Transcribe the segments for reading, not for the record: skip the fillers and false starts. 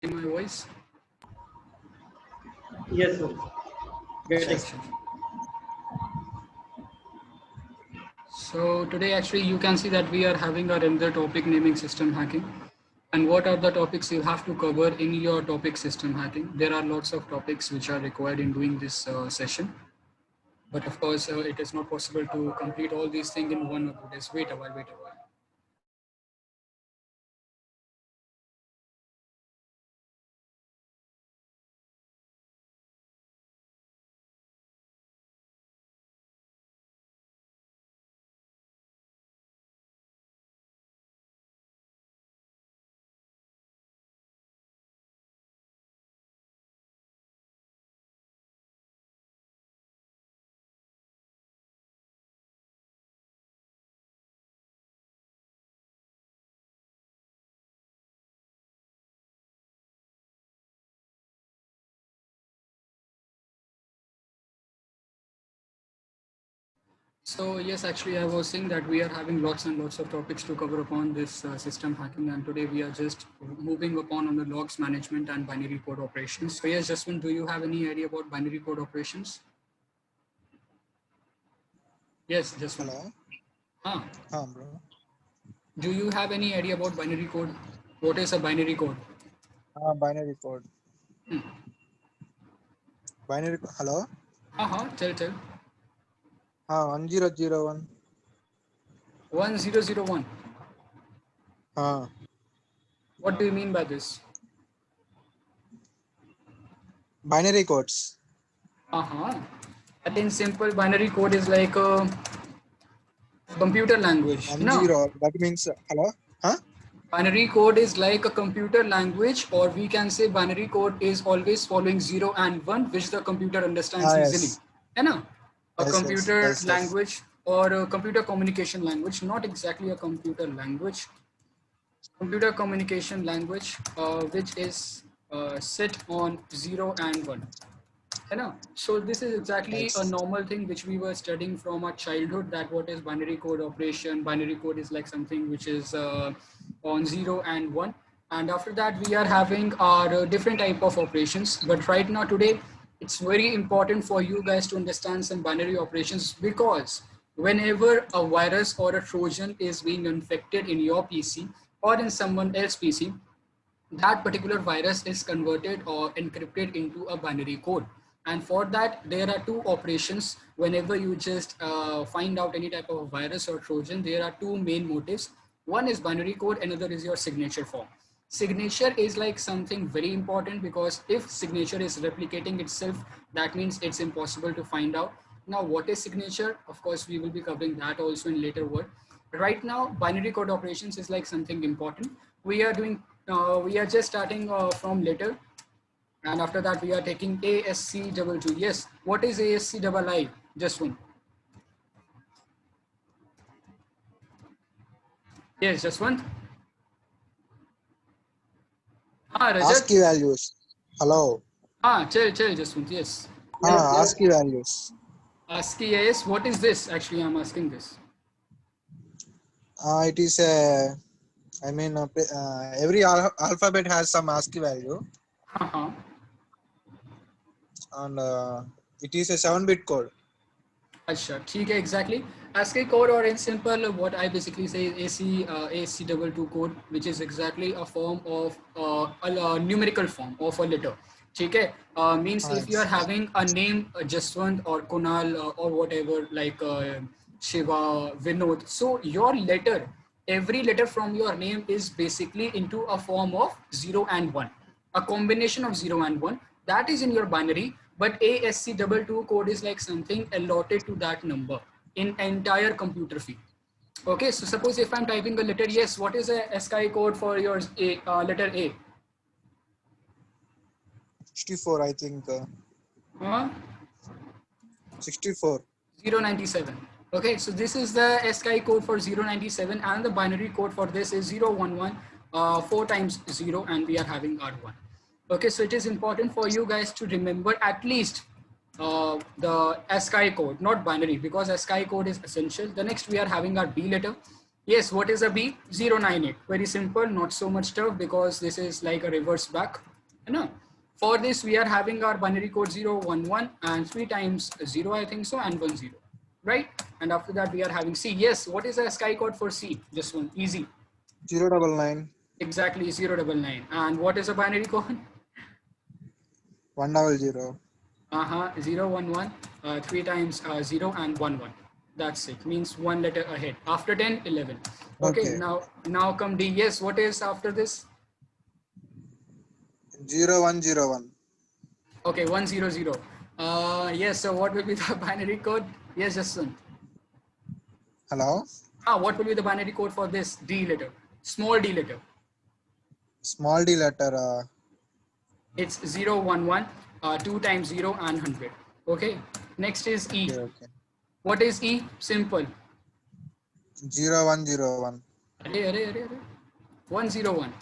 In my voice? Yes, sir. Sure, Getting. sure. So today actually you can see that we are having our another topic naming system hacking. And what are the topics you have to cover in your topic system hacking? There are lots of topics which are required in doing this session. But of course, it is not possible to complete all these things in 1 or 2 days. Wait a while, wait a while. So yes, actually, I was saying that we are having lots and lots of topics to cover upon this system hacking, and today we are just moving upon on the logs management and binary code operations. So yes, Jaswin, do you have any idea about binary code operations? Yes, Jaswin. Hello. Huh. Bro. Do you have any idea about binary code? What is a binary code? Binary code. Hello. Tell. 1001. 1001. Uh, What do you mean by this? Binary codes. I think simple binary code is like a computer language. No. 10. That means hello. Huh? Binary code is like a computer language, or we can say binary code is always following 0 and 1, which the computer understands easily. Yes. You know, a computer Yes. language or a computer communication language, not exactly a computer language, computer communication language, which is set on 0 and 1. You know, so this is exactly a Yes. normal thing which we were studying from our childhood, that what is binary code operation. Binary code is like something which is on 0 and 1, and after that we are having our different type of operations. But right now today it's very important for you guys to understand some binary operations, because whenever a virus or a trojan is being infected in your PC or in someone else's PC, that particular virus is converted or encrypted into a binary code. And for that, there are two operations. Whenever you just find out any type of virus or trojan, there are two main motives. One is binary code, another is your signature form. Signature is like something very important, because if signature is replicating itself, that means it's impossible to find out. Now, what is signature? Of course, we will be covering that also in later word. Right now, binary code operations is like something important. We are just starting from letter, and after that we are taking ASC22. Yes, what is ASC II? Just one. Yes, just one. Rajat. ASCII values. Hello. Tell just one. Yes. ASCII values. ASCII. Yes, what is this? Actually, I'm asking this. It is a. Every alphabet has some ASCII value, Uh-huh. and it is a 7-bit code. अच्छा ठीक है exactly. ASCII code, or in simple what I basically say is AC22 code, which is exactly a form of a numerical form of a letter. ठीक है. Means if you are Yes. having a name Jaswant or Kunal or whatever, like Shiva, Vinod, so your letter, every letter from your name is basically into a form of 0 and 1, a combination of 0 and 1 that is in your binary. But ASCII code is like something allotted to that number in entire computer field. Okay, so suppose if I'm typing a letter, yes, what is a ASCII code for your letter A? 64, I think. 64. 097. Okay, so this is the ASCII code for 097, and the binary code for this is 011, 4 times 0, and we are having R1. Okay, so it is important for you guys to remember at least the ASCII code, not binary, because ASCII code is essential. The next we are having our B letter. Yes, what is a B? 098. Very simple, not so much tough, because this is like a reverse back. है ना? For this, we are having our binary code 0, 1, 1 and 3 times 0, I think so, and 1, 0, right? And after that, we are having C. Yes, what is the ASCII code for C? Just one, easy. 099. Exactly, 099. And what is a binary code? 100. 0, 1, 1, 3 times 0 and 1, 1. That's it, means one letter ahead. After 10, 11. Okay, Okay. now come D. Yes, what is after this? 0101. Okay, 100. Yes, so what will be the binary code? Yes, Justin. Hello. What will be the binary code for this D letter? Small D letter. Small d letter. It's 0, 1, 1, 2 times 0 and 100. Okay, next is E. Okay. What is E? Simple. 0101. Arre. 101.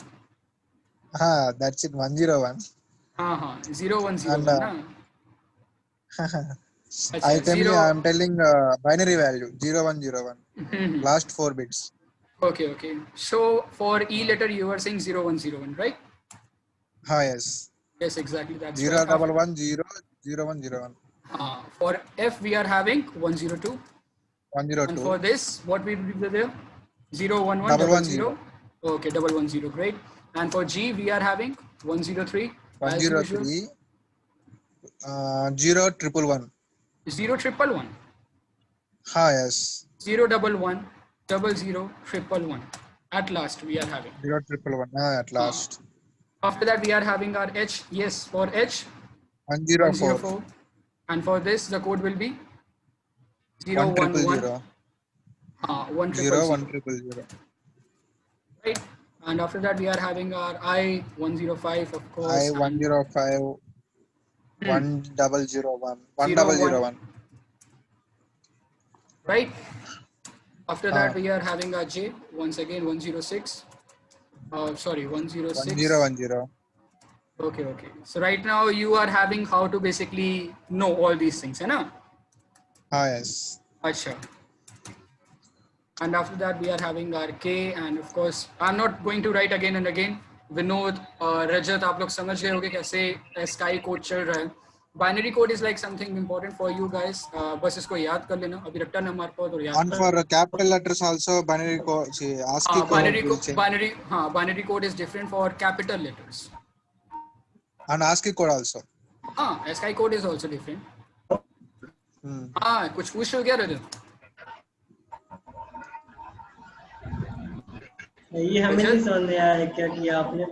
That's it. 101. 0, 1, 0, And 1. Na? I Achha, am telling binary value 0101. Last 4 bits. Okay. So for E letter, you were saying 0, 1, 0, 1, right? Yes. Yes, exactly. That's 0 right. double 1 0 0 1 0 1. For F, we are having 102. 102. And for this, what will be there? 0, 1, 1, Double double 1 0. 0. Okay, double 1, 0. Great. And for G, we are having 103 as usual. 103. 0 triple 1. 0, triple 1. Yes. 0, double 1, double 0, triple 1. At last, we are having. 0 triple 1. At last. After that, we are having our H. Yes, for H, 104. 104. And for this, the code will be 0, 1 triple 1, 1, 0. 1 triple 0 0. 1 triple 0. Right? And after that, we are having our I 105, of course. I 105. 1001. 1001. Right? After that, we are having our J, once again 106. Sorry, 106. 1010. Okay. So right now you are having how to basically know all these things, है ना? Yes. Acha. And after that, we are having our K, and of course, I'm not going to write again and again. Vinod, Rajat, आप लोग समझ गए होंगे कैसे ASCII code चल रहा है. Binary code is like something important for you guys. बस इसको याद कर लेना. अभी रट्टा न मार पाओ तो याद. And for capital letters also binary code. ASCII code. Binary code is different for capital letters. And ASCII code also. ASCII code is also different. कुछ पूछ रहे हो क्या रजत? ये हमें नहीं समझ में आया क्या किया आपने.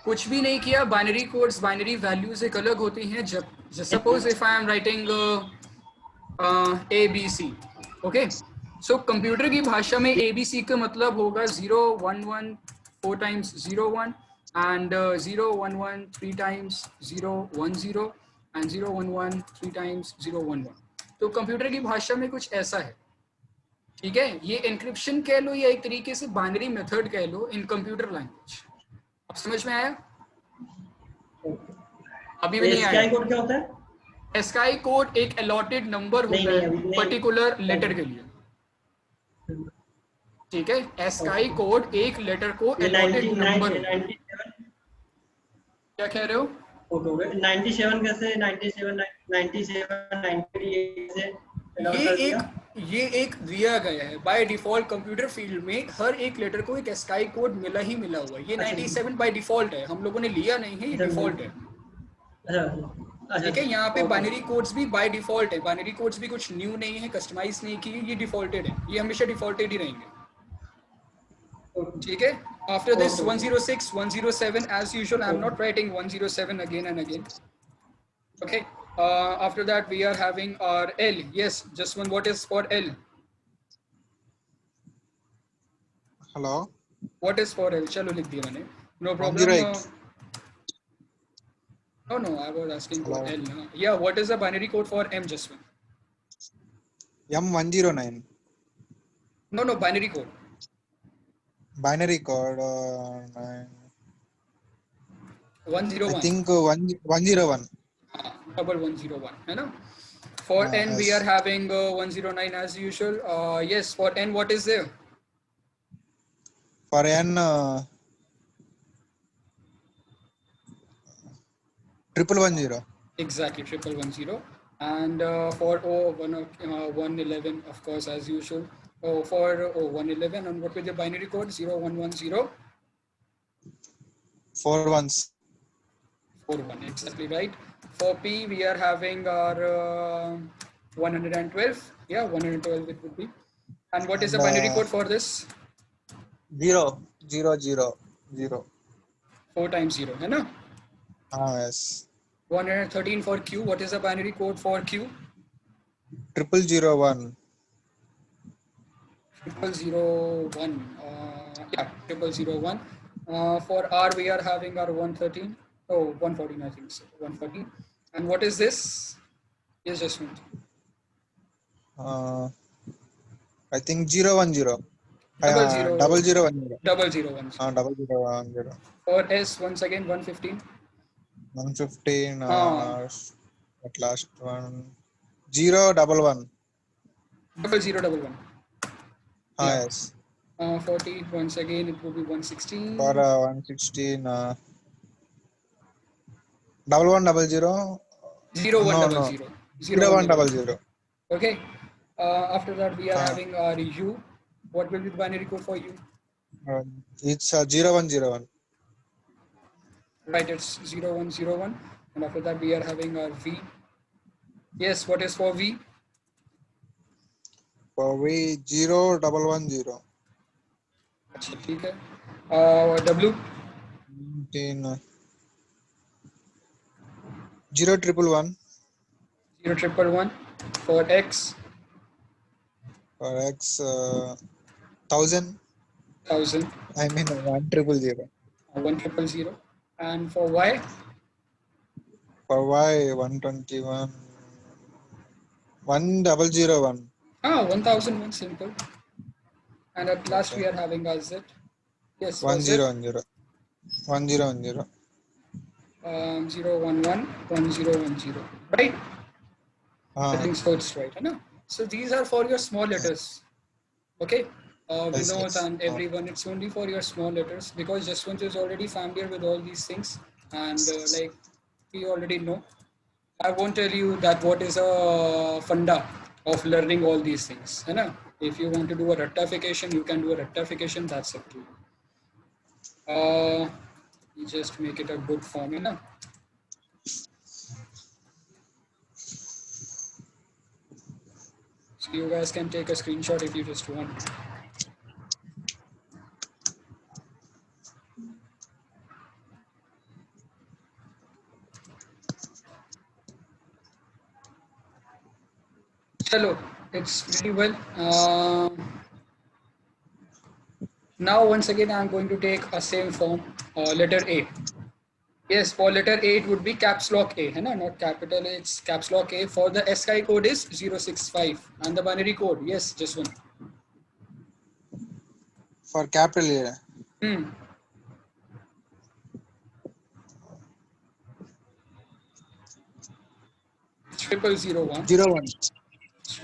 कुछ भी नहीं किया. बाइनरी कोड्स, बाइनरी वैल्यूज एक अलग होती हैं. जब suppose if I am writing ABC, okay, so computer की भाषा में ABC का मतलब होगा 0, 1, 1 4 times 0, 1 and 0, 1, 1 3 times 0, 1, 0 and 0, 1, 1 3 times 0, 1, 1. तो कंप्यूटर की भाषा में कुछ ऐसा है. ठीक है, ये एनक्रिप्शन कह लो या एक तरीके से बाइनरी मेथड कह लो इन कंप्यूटर लैंग्वेज. अब समझ में आया? अभी भी नहीं आया. ASCII कोड क्या होता है? ASCII कोड एक अलॉटेड नंबर होता है पर्टिकुलर लेटर के लिए. ठीक है, ASCII कोड एक लेटर को अलॉटेड नंबर. क्या कह रहे हो? 97 कैसे? 97 98 ये एक दिया गया है बाय डिफॉल्ट. कंप्यूटर फील्ड में हर एक लेटर को एक ASCII कोड मिला हुआ है. ये 97 बाय डिफॉल्ट है, हम लोगों ने लिया नहीं है, ये डिफॉल्ट है. ठीक है, यहाँ पे बाइनरी कोड्स भी बाय डिफॉल्ट है. बाइनरी कोड्स भी कुछ न्यू नहीं है, कस्टमाइज नहीं की, ये डिफॉल्टेड है. ये हमेशा डिफॉल्टेड ही रहेंगे. ठीक है. After this 106, 107 as usual. I'm not writing 107 again and again. Okay. After that we are having our L. Yes, just one. What is for L? Hello. What is for L? चलो लिख दिया मैंने. No problem. No, I was asking for L. Yeah, what is the binary code for M, just one? M109. No, binary code. Binary code 101. I think 101. Double 101, है ना? For N we are having 109 as usual. Yes, for N what is there? For N 11110. Exactly, 1110. And for 111, of course, as usual. Oh, for 111, and what will the binary code? 0110 4 ones. 41. Exactly right. For P, we are having our 112. Yeah, 112 it would be. And what is the And binary code for this? 0 0 0 0. 4 times 0. है ना? Yes. 113 for Q. What is the binary code for Q? 0001. 0001. Yeah, 0001. For R, we are having our 113. Oh, 114, I think so. 114. And what is this? Yes, just one. I think 010. 00. 0010. 0010. 0010. For S, once again, 115. 115. Ah, At last one. 011. 0011. Yeah. Yes. 40, once again, it will be 116. For 116. 1100. No, no. 0100. 0100. Okay. After that, we are having our U. What will be the binary code for U? It's 0101. Right, it's 0101. And after that, we are having our V. Yes, what is for V? For we 0110. अच्छा, ठीक है. W. 0111. 0111. For X. For X 1000. 1000. I mean 1000. 1000. And for Y. For Y 121. 1001. 1001, simple. And at last, Okay. we are having our Z. Yes, for Z. 1010. 1010. 011 1010. Right? I think so, it's right. No? So these are for your small letters. Okay? Yes, Vinod yes. and everyone, it's only for your small letters because Jaswant is already familiar with all these things. And like we already know. I won't tell you that what is a funda of learning all these things. You know? If you want to do a rectification, you can do a rectification. That's up to you. You just make it a good form. You know? So you guys can take a screenshot if you just want. Chalo, it's pretty well. Now once again I'm going to take a same form, letter A. Yes, for letter A it would be caps lock A, है ना? Not capital A, it's caps lock A. For the SKI code is 065 and the binary code, yes, just one. For capital A. 0001. 01.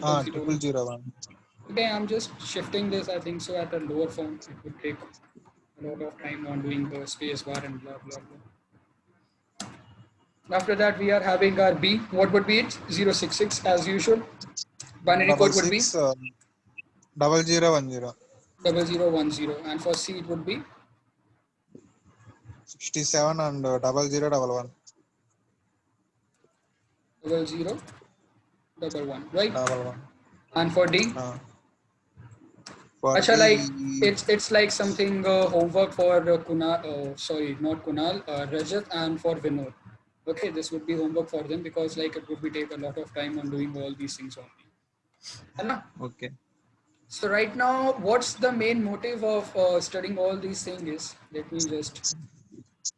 0001. 0001. Okay, I'm just shifting this, I think so, at a lower form. It would take a lot of time on doing the space bar and blah, blah, blah. After that, we are having our B. What would be it? 066 as usual. Binary code would be 0010. 0010. And for C, it would be 67 and 0011. 0011, right? 11. And for D, For Acha, D, like it's like something homework for Kunal. Sorry, not Kunal. Rajat and for Vinod. Okay, this would be homework for them because like it would be take a lot of time on doing all these things only. Anna? okay. So right now, what's the main motive of studying all these things? Let me just.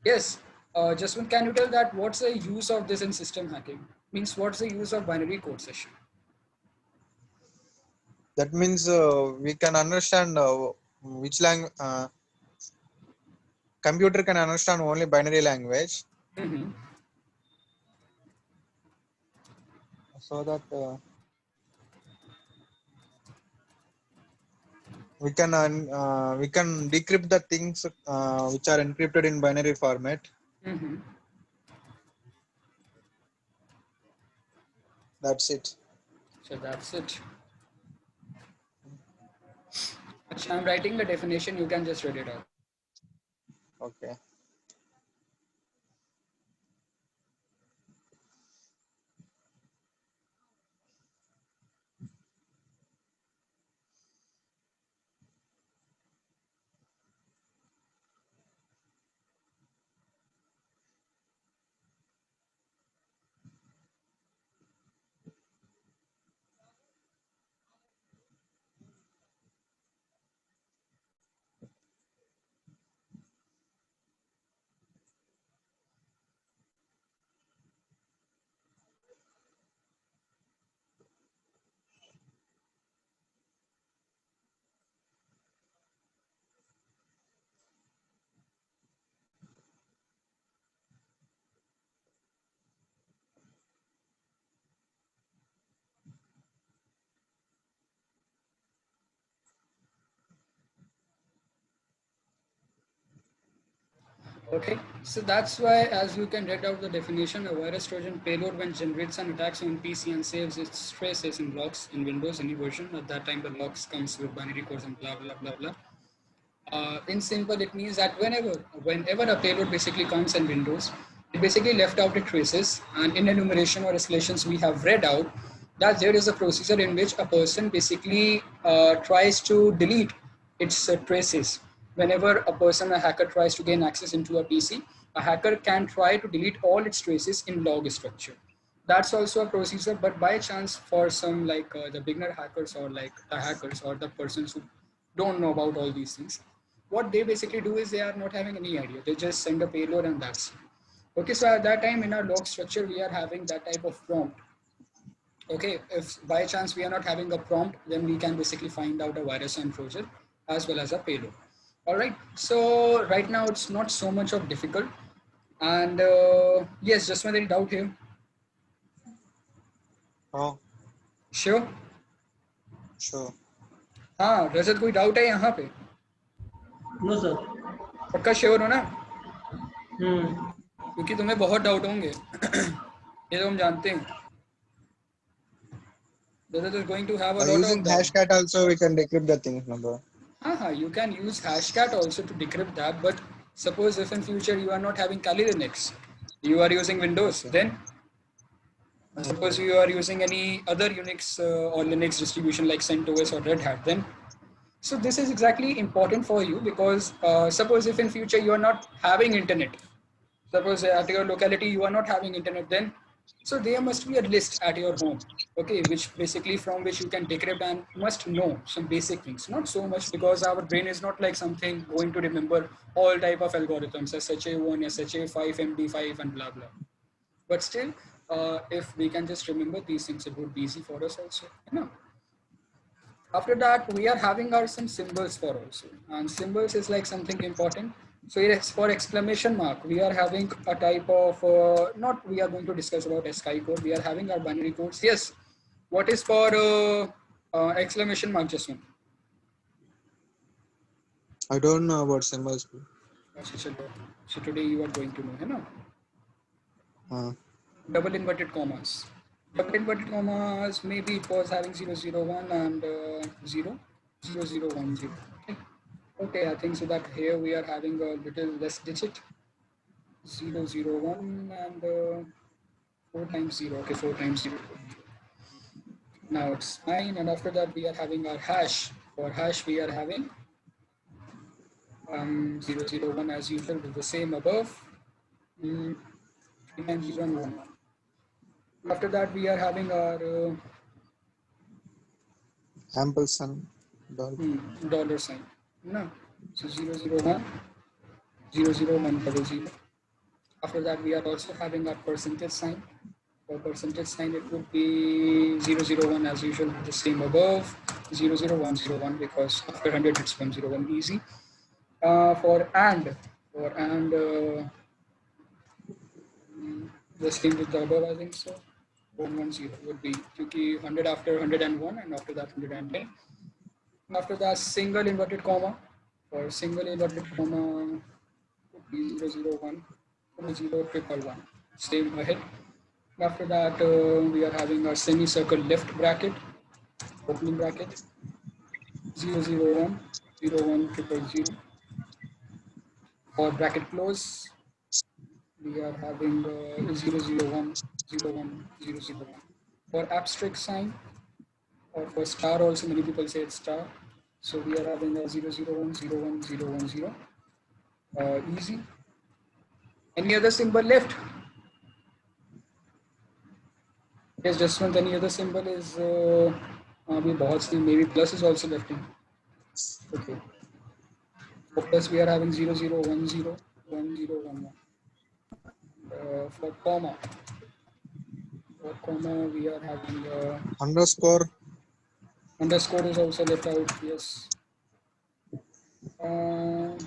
Yes, Jaswant, can you tell that what's the use of this in system hacking? Means what's the use of binary code session? That means we can understand which language. Computer can understand only binary language. So that we can decrypt the things which are encrypted in binary format. That's it. So that's it. Achha, I'm writing the definition. You can just read it out. Okay. Okay, so that's why, as you can read out the definition, a virus Trojan payload when generates and attacks on PC and saves its traces in locks in Windows any version. At that time, the locks comes with binary codes and blah blah blah blah. In simple, it means that whenever a payload basically comes in Windows, it basically left out the traces. And in enumeration or escalations, we have read out that there is a procedure in which a person basically tries to delete its traces. Whenever a person, a hacker, tries to gain access into a PC, a hacker can try to delete all its traces in log structure. That's also a procedure, but by chance, for some like the beginner hackers or like the hackers or the persons who don't know about all these things, what they basically do is they are not having any idea. They just send a payload and that's it. Okay. So at that time in our log structure, we are having that type of prompt. Okay. If by chance we are not having a prompt, then we can basically find out a virus and Trojan as well as a payload. All right. So right now it's not so much of difficult. And yes, just one doubt here. Oh, Sure. sure. हाँ रजत कोई doubt है यहाँ पे no sir. पक्का sure हो ना हम्म। क्योंकि तुम्हें बहुत डाउट होंगे ये तो हम जानते हैं Rajat is going to have a By lot using of doubt. hashcat also, we can decrypt the things, number. You can use hashcat also to decrypt that, but suppose if in future you are not having Kali Linux, you are using Windows, Okay. then suppose you are using any other Unix or Linux distribution like CentOS or Red Hat, then so this is exactly important for you because suppose if in future you are not having internet, suppose at your locality you are not having internet, then so there must be a list at your home, okay, which basically from which you can decrypt and must know some basic things. Not so much because our brain is not like something going to remember all type of algorithms, SHA1, SHA5, MD5 and blah blah. But still, if we can just remember these things, it would be easy for us also. You know? After that, we are having our some symbols for also, and symbols is like something important. So yes, for exclamation mark, we are having a type of not. We are going to discuss about SKY code. We are having our binary codes. Yes, what is for exclamation mark? Just one. I don't know about symbols. So today you are going to know, you know. Double inverted commas. Double inverted commas, maybe it was having 001 and 0, 0010. Okay. Okay, I think so that here we are having a little less digit. 001 and 4 times 0. Okay, 4 times 0. Now it's 9, and after that we are having our hash. For hash we are having 001 as usual with the same above. 3 times 0 and 1. After that we are having our Ampersand. dollar sign. No. So 001, 00100. After that, we are also having our percentage sign. For percentage sign, it would be 001 as usual, the same above, 00101 because after 100 it's 101 easy. For and, the same with the above, I think so. 110 would be because 100 after 101 and after that 110. After that, single inverted comma. For single inverted comma, would be 001, 0 111. Same ahead. After that, we are having a semicircle left bracket, opening bracket, 0, 0, 1, 0, 1, triple 0. For bracket close, we are having 0, 0, 1, 0, 1, 0, 0, 1. For abstract sign, or for star also, many people say it's star. So we are having a 0, 0, 1, 0, 1, 0, 1, 0. Easy. Any other symbol left? Yes, just one. Any other symbol is maybe plus is also left in. Okay. For plus we are having 0, 0, 1, 0, 1, 0, 1, 1. For comma we are having Underscore. underscore is also left out. Yes.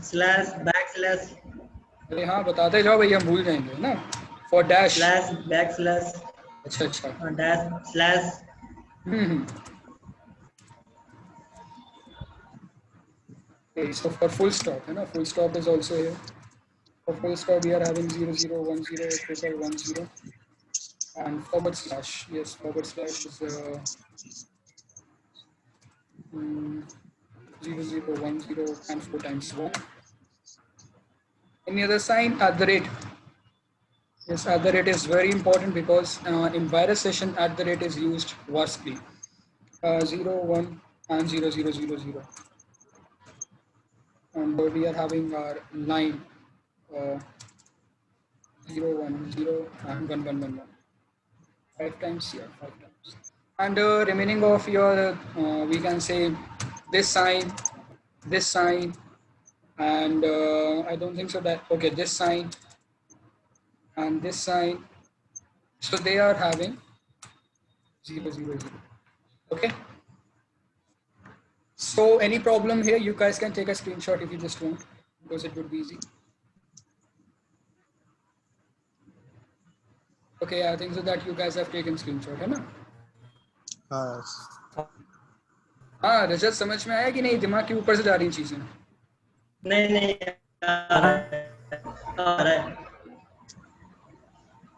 Slash, backslash, अरे हाँ बताते जाओ भाई हम भूल जाएंगे ना. For dash. slash, backslash, अच्छा अच्छा. dash, slash. Hmm. Okay, so for full stop, you know, full stop is also here. For full stop, we are having 0, 0, 1, 0, triple 1, 0, and forward slash. Yes, forward slash is 0, 0, 1, 0, and 4 times 1. Any other sign? At the rate. Yes, at the rate is very important because in virus session, at the rate is used vastly. 0, 1, and 0, 0, 0, 0. And we are having our line 0, 1, 0, and 1, 1, 1, 1. 5 times, yeah, 5 times. And remaining of your, we can say this sign, and I don't think so that, okay, this sign and this sign. So they are having 0, 0, 0. Okay. So any problem here, you guys can take a screenshot if you just want, because it would be easy. Okay, I think so that you guys have taken screenshot, है ना? हाँ, रजत समझ में आया कि नहीं? दिमाग के ऊपर से जा रही चीजें. नहीं आ रहा है.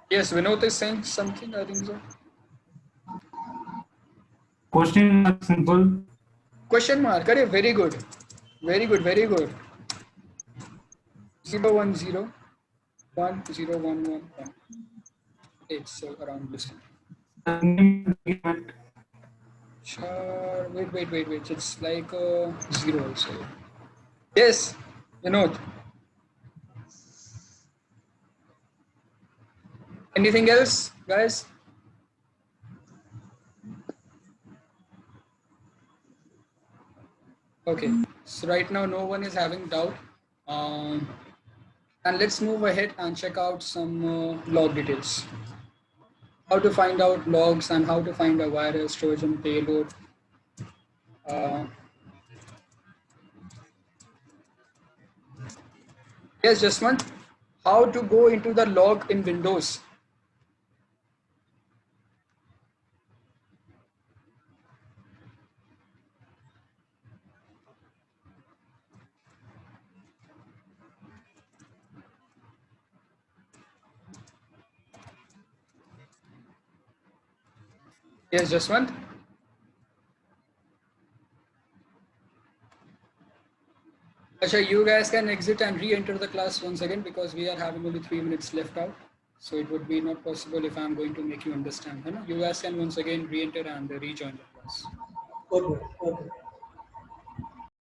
Yes, Vinod is saying something, I think so. Question mark simple. Question mark, अरे very good, very good, very good. 0, 1, 0, 1, 0, 1, 1, 1. It's around this. Sure, wait. It's like 0 also. Yes, Vinod. Anything else, guys? Okay, so right now no one is having doubt. And let's move ahead and check out some log details. How to find out logs and how to find a virus, Trojan, payload. Yes, Jaswant, how to go into the log in Windows? Yes, Jaswant. Asha, you guys can exit and re-enter the class once again because we are having only 3 minutes left out. So it would be not possible if I'm going to make you understand. You guys can once again re-enter and rejoin the class. Okay.